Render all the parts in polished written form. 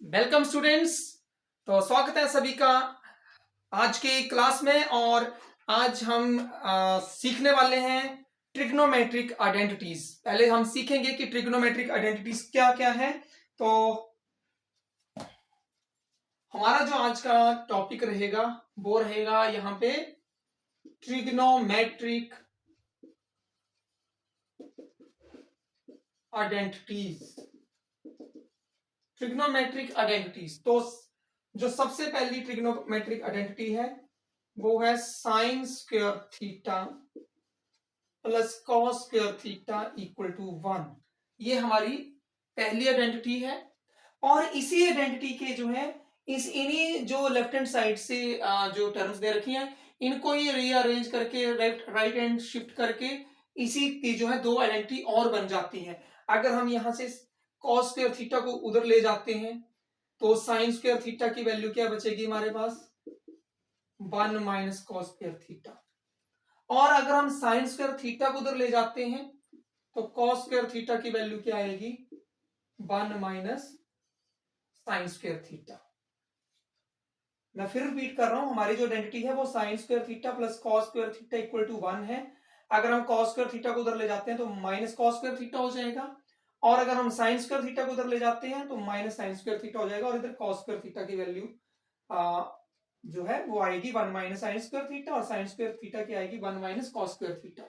Welcome students. तो स्वागत है सभी का आज की क्लास में। और आज हम सीखने वाले हैं ट्रिग्नोमेट्रिक आइडेंटिटीज। पहले हम सीखेंगे कि ट्रिग्नोमेट्रिक आइडेंटिटीज क्या क्या है। तो हमारा जो आज का टॉपिक रहेगा वो रहेगा यहाँ पे ट्रिग्नोमेट्रिक आइडेंटिटीज। ट्रिग्नोमेट्रिक आइडेंटिटीज, तो जो सबसे पहली ट्रिग्नोमेट्रिक आइडेंटिटी है वो है sine square theta plus cos square theta equal to 1। ये हमारी पहली आइडेंटिटी है। और इसी आइडेंटिटी के जो है इन्हीं जो लेफ्ट हैंड साइड से जो टर्म्स दे रखी हैं इनको ही रीअरेंज करके राइट हैंड शिफ्ट करके इसी की जो है दो आइडेंटिटी और बन जाती है। अगर हम यहां से कॉस स्क्वायर थीटा को उधर ले जाते हैं तो साइन स्क्वायर थीटा की वैल्यू क्या बचेगी हमारे पास, 1 माइनस कॉस स्क्वायर थीटा। और अगर हम साइन स्क्वायर थीटा को उधर ले जाते हैं तो कॉस स्क्वायर थीटा की वैल्यू क्या आएगी, 1 माइनस साइन स्क्वायर थीटा। मैं फिर रिपीट कर रहा हूं, हमारी जो आइडेंटिटी है वो sine square theta plus cos square theta equal to 1 है। अगर हम कॉस स्क्वायर थीटा को उधर ले जाते हैं तो माइनस कॉस स्क्वायर थीटा हो जाएगा। और अगर हम साइन स्क्वायर थीटा को उधर ले जाते हैं तो माइनस साइन स्क्वायर थीटा हो जाएगा। और इधर कॉस स्क्वायर थीटा की वैल्यू जो है वो आएगी 1 माइनस साइन स्क्वायर थीटा, और साइन स्क्वायर थीटा की आएगी 1 minus cos square theta.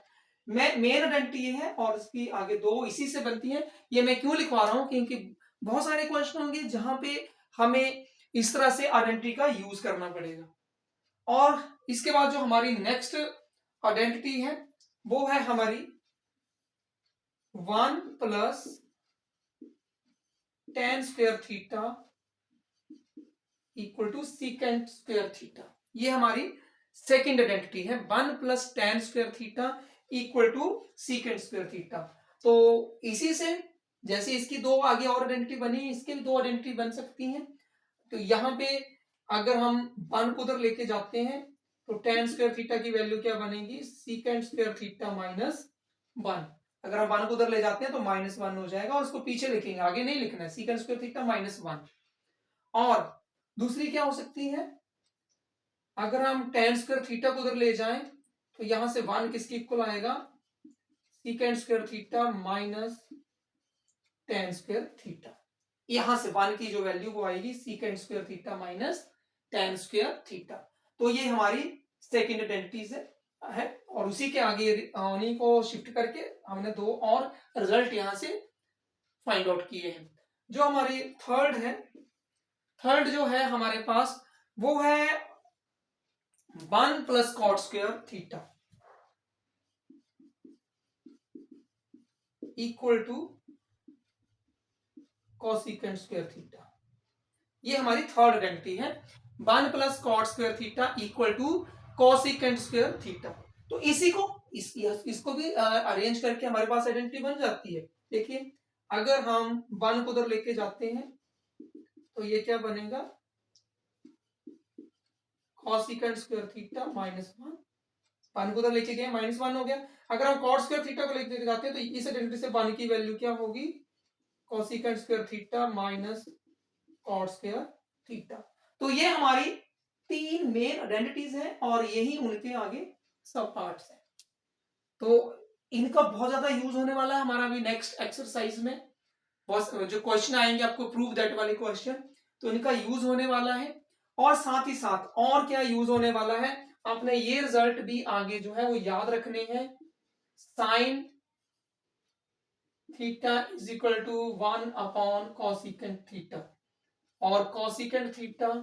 Main identity ये है और इसकी आगे दो इसी से बनती है। ये मैं क्यों लिखवा रहा हूं, क्योंकि बहुत सारे क्वेश्चन होंगे जहां पे हमें इस तरह से आइडेंटिटी का यूज करना पड़ेगा। और इसके बाद जो हमारी नेक्स्ट आइडेंटिटी है वो है हमारी 1 plus tan square theta equal to secant square theta. ये हमारी सेकंड आइडेंटिटी है, 1 plus tan square theta equal to secant square theta. तो इसी से जैसे इसकी दो आगे और आइडेंटिटी बनी, इसकी भी दो आइडेंटिटी बन सकती हैं। तो यहां पे अगर हम 1 को उधर लेके जाते हैं तो टेन स्क्वायर थीटा की वैल्यू क्या बनेगी, सीकेंट स्क्वायर थीटा माइनस 1। अगर हम 1 को उधर ले जाते हैं तो माइनस 1 हो जाएगा और उसको पीछे लिखेंगे, आगे नहीं लिखना है, सीकेंट स्क्वायर थीटा माइनस 1। और दूसरी क्या हो सकती है, अगर हम टेन स्क्वायर थीटा को उधर ले जाएं तो यहां से 1 किसकी इक्वल आएगा, secant square theta minus ten square theta. यहां से 1 की जो वैल्यू वो आएगी secant square theta minus ten square theta. तो ये हमारी सेकेंड आइडेंटिटीज है। और उसी के आगे उन्हीं को शिफ्ट करके हमने दो और रिजल्ट यहां से फाइंड आउट किए हैं। जो हमारी थर्ड जो है हमारे पास वो है 1 plus cot square theta equal to cosecant square theta. ये हमारी थर्ड आइडेंटिटी है, 1 plus cot square theta equal to cosecant square theta. तो इसी को इसको भी अरेंज करके हमारे पास आइडेंटिटी बन जाती है। देखिए अगर हम 1 को उधर लेके जाते हैं तो ये क्या बनेगा, कोसिकेंट स्क्वायर थीटा माइनस 1। 1 को उधर लेके गए माइनस 1 हो गया। अगर हम कॉट स्क्वायर थीटा को लेके जाते हैं तो इस आइडेंटिटी से 1 की वैल्यू क्या होगी, cosecant square theta minus cot square theta. तो ये हमारी तीन मेन आइडेंटिटीज हैं और यही उनके आगे सब पार्ट्स हैं। तो इनका बहुत ज्यादा यूज होने वाला है हमारा अभी नेक्स्ट एक्सरसाइज में। बहुत जो क्वेश्चन आएंगे आपको प्रूव दैट वाले क्वेश्चन, तो इनका यूज होने वाला है। और साथ ही साथ और क्या यूज होने वाला है, आपने ये रिजल्ट भी आगे जो है वो याद रखने हैं। Sine theta is equal to 1 upon cosecant theta और cosecant theta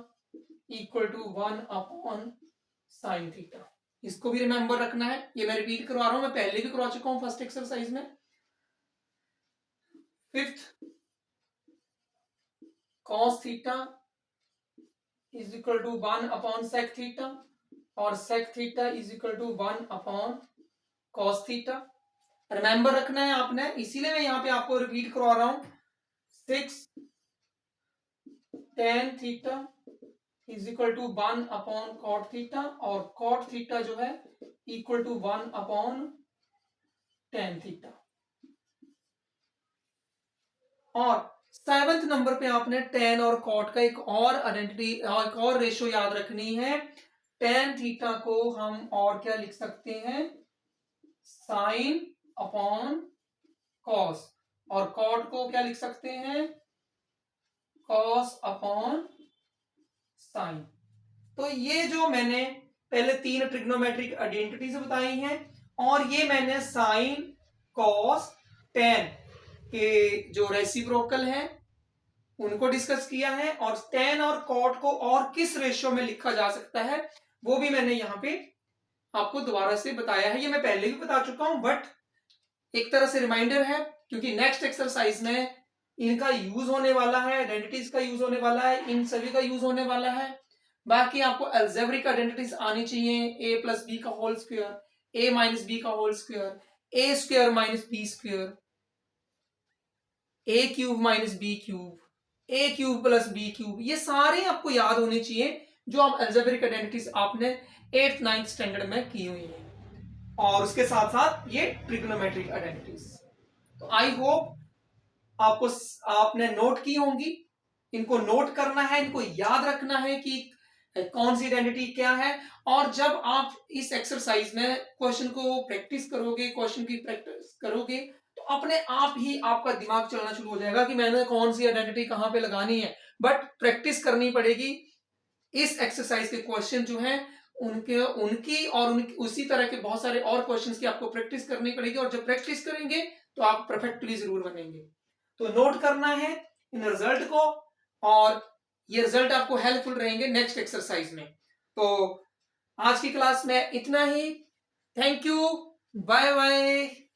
equal to 1 upon sine theta. इसको भी रिमेंबर रखना है। ये मैं रिपीट करवा रहा हूं, मैं पहले भी करवा चुका हूं फर्स्ट एक्सरसाइज में। Fifth, cos theta is equal to 1 upon sec theta और sec theta is equal to 1 upon cos theta. Remember रखना है आपने, इसीलिए मैं यहां पे आपको रिपीट करवा रहा हूं। 6 tan theta is equal to 1 upon cot theta और कॉट थीटा जो है equal to 1 upon tan theta. और 7वें नंबर पे आपने tan और cot का एक और आइडेंटिटी, एक और रेशियो याद रखनी है। tan थीटा को हम और क्या लिख सकते हैं, साइन अपॉन कॉस, और cot को क्या लिख सकते हैं, कॉस अपॉन साइन। तो ये जो मैंने पहले 3 ट्रिग्नोमेट्रिक आइडेंटिटीज बताई हैं, और ये मैंने साइन कॉस टेन के जो रेसिप्रोकल है उनको डिस्कस किया है, और टेन और कॉट को और किस रेशियो में लिखा जा सकता है वो भी मैंने यहाँ पे आपको दोबारा से बताया है। ये मैं पहले भी बता चुका हूं, बट एक तरह से रिमाइंडर है, क्योंकि नेक्स्ट एक्सरसाइज में इनका यूज होने वाला है, आइडेंटिटीज का यूज होने वाला है, इन सभी का यूज होने वाला है। बाकी आपको अलजेब्रिक आइडेंटिटीज आनी चाहिए, ए प्लस बी का होल स्क्वायर, ए माइनस बी का होल स्क्वायर, ए स्क्वायर माइनस बी स्क्वायर, ए क्यूब माइनस बी क्यूब, ए क्यूब प्लस बी क्यूब, ये सारे आपको याद होने चाहिए जो आप अलजेब्रिक आइडेंटिटीज आपने 8th 9th स्टैंडर्ड में की हुई है, और उसके साथ साथ ये ट्रिग्नोमेट्रिक आइडेंटिटीज। तो आई होप आपको, आपने नोट की होंगी, इनको नोट करना है, इनको याद रखना है कि कौन सी आइडेंटिटी क्या है। और जब आप इस एक्सरसाइज में क्वेश्चन को प्रैक्टिस करोगे, क्वेश्चन की प्रैक्टिस करोगे, तो अपने आप ही आपका दिमाग चलना शुरू हो जाएगा कि मैंने कौन सी आइडेंटिटी कहां पे लगानी है। बट प्रैक्टिस करनी पड़ेगी। इस एक्सरसाइज के क्वेश्चन जो हैं उनके उनकी और उनकी उसी तरह के बहुत सारे और क्वेश्चंस की आपको प्रैक्टिस करनी पड़ेगी, और जब प्रैक्टिस करेंगे तो आप परफेक्टली जरूर बनेंगे। तो नोट करना है इन रिजल्ट को, और ये रिजल्ट आपको हेल्पफुल रहेंगे नेक्स्ट एक्सरसाइज में। तो आज की क्लास में इतना ही। Thank you, bye bye.